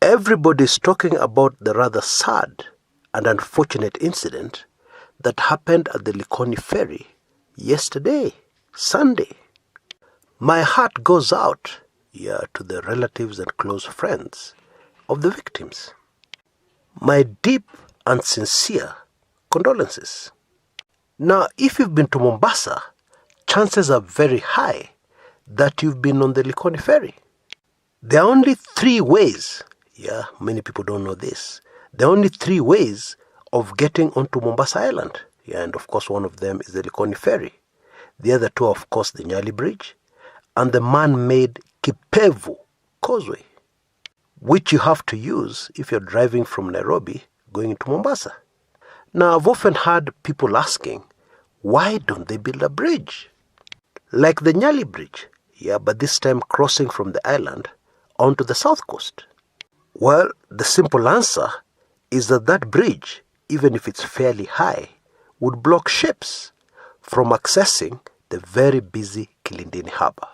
Everybody's talking about the rather sad and unfortunate incident that happened at the Likoni ferry yesterday, Sunday. My heart goes out to the relatives and close friends of the victims. My deep and sincere condolences. Now, if you've been to Mombasa, chances are very high that you've been on the Likoni ferry. There are only 3 ways, many people don't know this. There are only 3 ways of getting onto Mombasa Island. And of course one of them is the Likoni ferry. The other 2 are of course the Nyali Bridge and the man-made Kipevu Causeway, which you have to use if you're driving from Nairobi going into Mombasa. Now, I've often heard people asking, why don't they build a bridge? Like the Nyali Bridge, but this time crossing from the island onto the south coast. Well, the simple answer is that that bridge, even if it's fairly high, would block ships from accessing the very busy Kilindini harbour.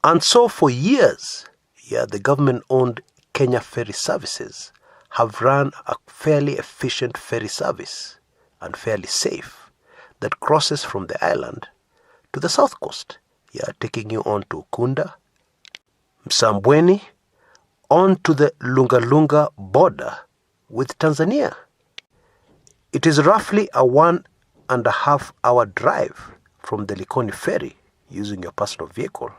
And so for years, the government-owned Kenya Ferry Services have run a fairly efficient ferry service and fairly safe that crosses from the island to the south coast, taking you on to Ukunda, Msambweni, on to the Lunga Lunga border with Tanzania. It is roughly a 1.5 hour drive from the Likoni ferry using your personal vehicle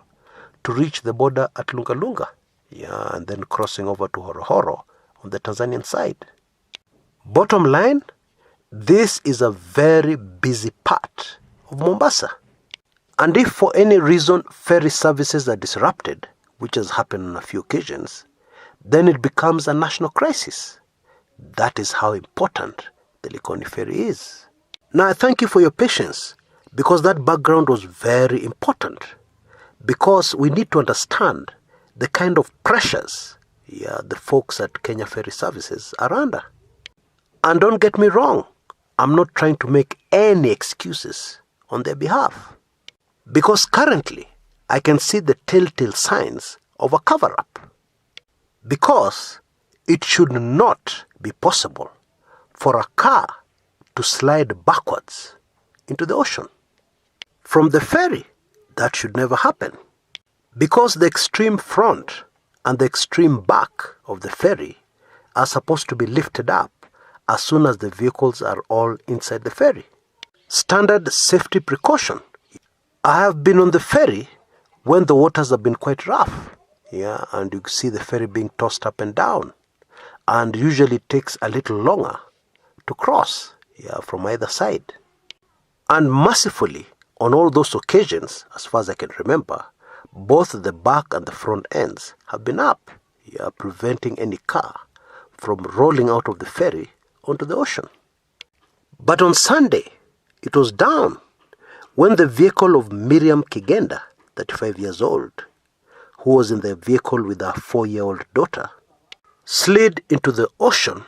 to reach the border at Lunga Lunga, and then crossing over to Horohoro on the Tanzanian side. Bottom line, this is a very busy part of Mombasa. And if for any reason ferry services are disrupted, which has happened on a few occasions, then it becomes a national crisis. That is how important the Likoni ferry is. Now, I thank you for your patience, because that background was very important. Because we need to understand the kind of pressures the folks at Kenya Ferry Services are under. And don't get me wrong, I'm not trying to make any excuses on their behalf. Because currently, I can see the telltale signs of a cover-up. Because it should not be possible for a car to slide backwards into the ocean. From the ferry, that should never happen. Because the extreme front and the extreme back of the ferry are supposed to be lifted up as soon as the vehicles are all inside the ferry. Standard safety precaution. I have been on the ferry when the waters have been quite rough, and you see the ferry being tossed up and down, and usually it takes a little longer to cross, from either side. And mercifully, on all those occasions, as far as I can remember, both the back and the front ends have been up, preventing any car from rolling out of the ferry onto the ocean. But on Sunday, it was down when the vehicle of Miriam Kigenda, 35 years old, who was in the vehicle with her 4-year-old daughter, slid into the ocean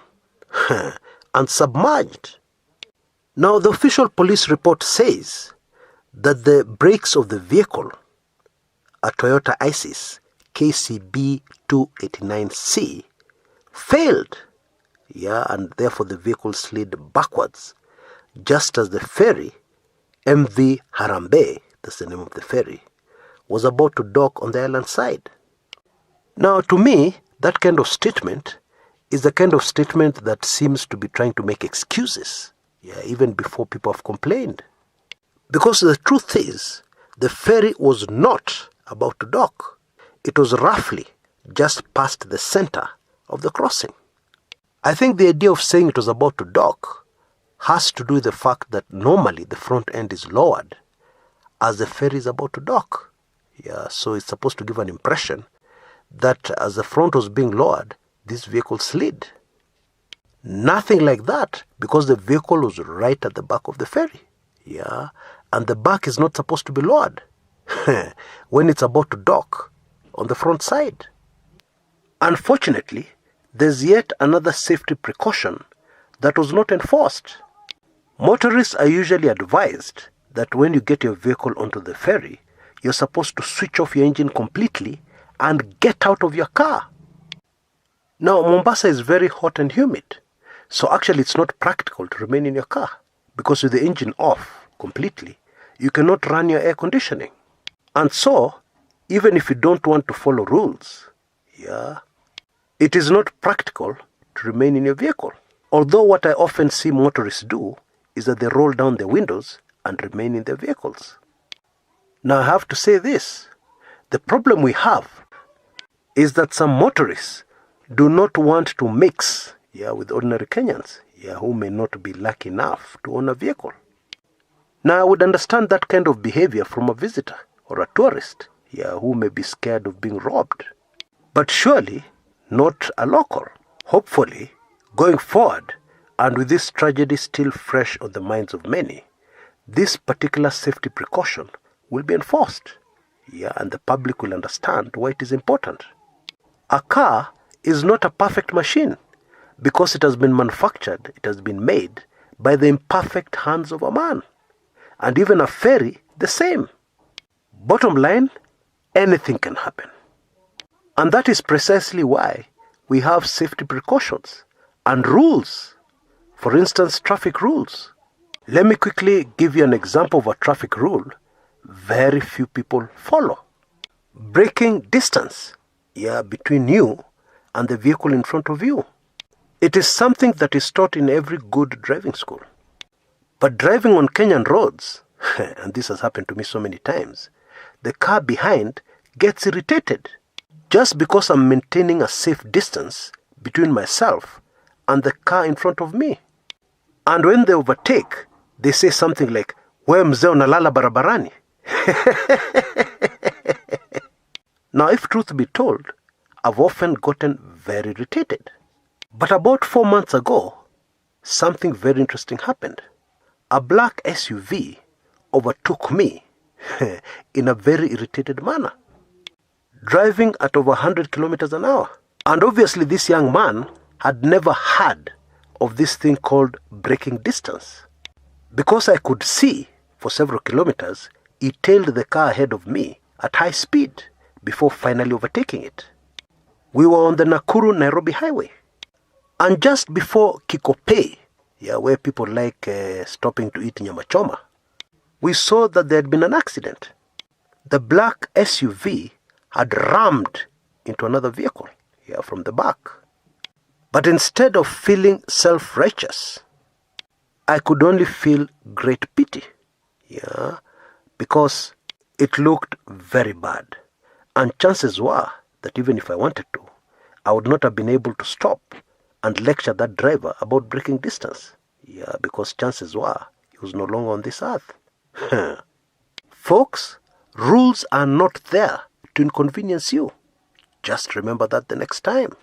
and submerged. Now, the official police report says that the brakes of the vehicle, a Toyota Isis KCB 289C, failed, and therefore the vehicle slid backwards, just as the ferry, MV Harambee, that's the name of the ferry, was about to dock on the island side. Now, to me, that kind of statement is the kind of statement that seems to be trying to make excuses, even before people have complained. Because the truth is, the ferry was not about to dock. It was roughly just past the center of the crossing. I think the idea of saying it was about to dock has to do with the fact that normally the front end is lowered as the ferry is about to dock. So it's supposed to give an impression that as the front was being lowered, this vehicle slid. Nothing like that, because the vehicle was right at the back of the ferry. And the back is not supposed to be lowered when it's about to dock on the front side. Unfortunately, there's yet another safety precaution that was not enforced. Motorists are usually advised that when you get your vehicle onto the ferry, you're supposed to switch off your engine completely and get out of your car. Now, Mombasa is very hot and humid. So actually it's not practical to remain in your car because with the engine off completely, you cannot run your air conditioning. And so, even if you don't want to follow rules, it is not practical to remain in your vehicle. Although what I often see motorists do is that they roll down their windows and remain in their vehicles. Now I have to say this. The problem we have is that some motorists do not want to mix with ordinary Kenyans who may not be lucky enough to own a vehicle. Now I would understand that kind of behavior from a visitor or a tourist who may be scared of being robbed. But surely not a local. Hopefully, going forward, and with this tragedy still fresh on the minds of many, this particular safety precaution will be enforced. And the public will understand why it is important. A car is not a perfect machine because it has been manufactured, it has been made by the imperfect hands of a man. And even a ferry, the same. Bottom line, anything can happen. And that is precisely why we have safety precautions and rules. For instance, traffic rules. Let me quickly give you an example of a traffic rule very few people follow. Braking distance between you and the vehicle in front of you. It is something that is taught in every good driving school. But driving on Kenyan roads, and this has happened to me so many times, the car behind gets irritated just because I'm maintaining a safe distance between myself and the car in front of me. And when they overtake, they say something like, "We mzee unalala barabarani." Now, if truth be told, I've often gotten very irritated. But about 4 months ago, something very interesting happened. A black SUV overtook me in a very irritated manner, driving at over 100 kilometers an hour. And obviously this young man had never heard of this thing called braking distance. Because I could see for several kilometers, he tailed the car ahead of me at high speed before finally overtaking it. We were on the Nakuru-Nairobi highway. And just before Kikope, where people like stopping to eat nyama choma, we saw that there had been an accident. The black SUV had rammed into another vehicle from the back. But instead of feeling self-righteous, I could only feel great pity, because it looked very bad. And chances were that even if I wanted to, I would not have been able to stop and lecture that driver about braking distance. Because chances were he was no longer on this earth. Folks, rules are not there to inconvenience you. Just remember that the next time.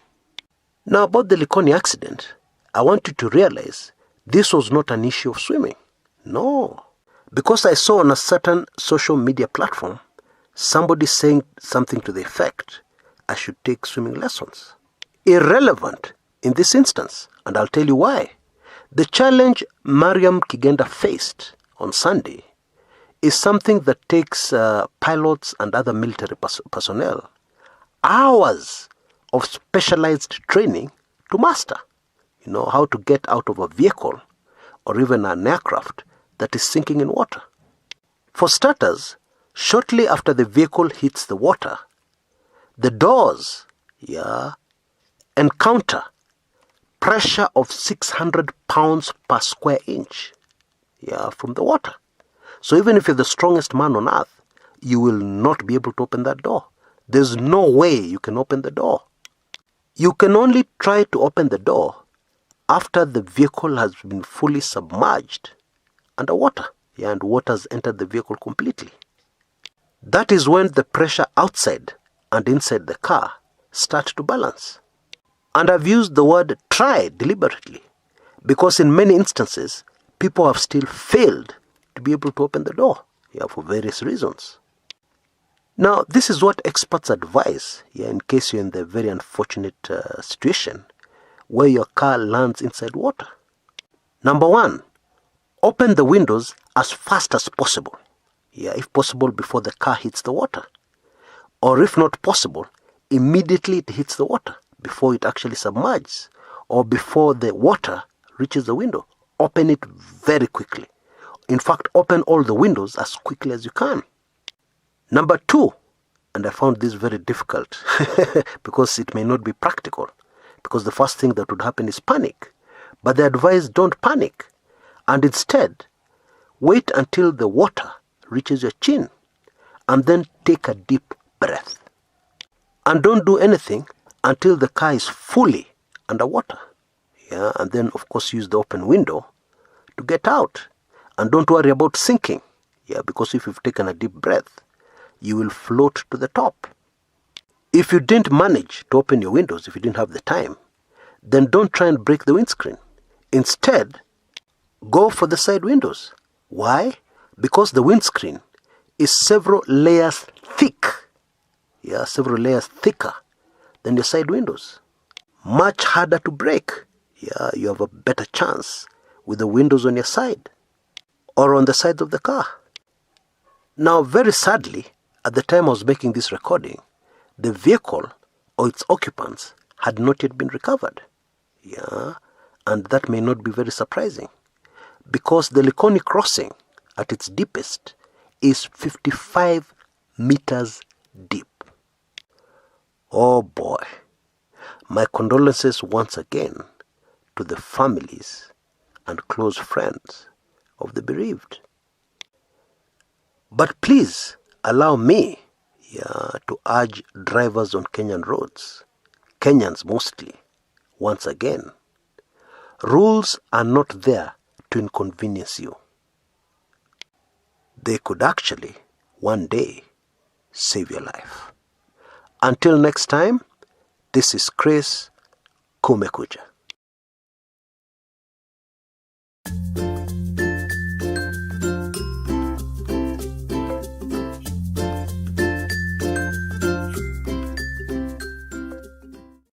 Now about the Likoni accident, I want you to realize this was not an issue of swimming. No. Because I saw on a certain social media platform somebody saying something to the effect, I should take swimming lessons. Irrelevant in this instance, and I'll tell you why. The challenge Mariam Kigenda faced on Sunday is something that takes pilots and other military personnel hours of specialized training to master. How to get out of a vehicle or even an aircraft that is sinking in water. For starters, shortly after the vehicle hits the water, the doors encounter pressure of 600 pounds per square inch from the water. So even if you're the strongest man on earth, you will not be able to open that door. There's no way you can open the door. You can only try to open the door after the vehicle has been fully submerged underwater, and water has entered the vehicle completely. That is when the pressure outside and inside the car start to balance. And I've used the word try deliberately because in many instances, people have still failed to be able to open the door for various reasons. Now, this is what experts advise in case you're in the very unfortunate situation where your car lands inside water. Number one, open the windows as fast as possible. If possible, before the car hits the water. Or if not possible, immediately it hits the water. before it actually submerges or before the water reaches the window. Open it very quickly. In fact, open all the windows as quickly as you can. Number 2, and I found this very difficult because it may not be practical, because the first thing that would happen is panic. But they advise don't panic, and instead wait until the water reaches your chin and then take a deep breath. And don't do anything until the car is fully underwater. Yeah, and then of course use the open window to get out. And don't worry about sinking. Yeah, because if you've taken a deep breath, you will float to the top. If you didn't manage to open your windows, if you didn't have the time, then don't try and break the windscreen. Instead, go for the side windows. Why? Because the windscreen is several layers thick. Yeah, several layers thicker than your side windows. Much harder to break. Yeah, you have a better chance with the windows on your side or on the sides of the car. Now, very sadly, at the time I was making this recording, the vehicle or its occupants had not yet been recovered. Yeah, and that may not be very surprising because the Likoni crossing at its deepest is 55 meters deep. Oh boy, my condolences once again to the families and close friends of the bereaved. But please allow me to urge drivers on Kenyan roads, Kenyans mostly, once again, rules are not there to inconvenience you. They could actually, one day, save your life. Until next time, this is Chris Kumekucha.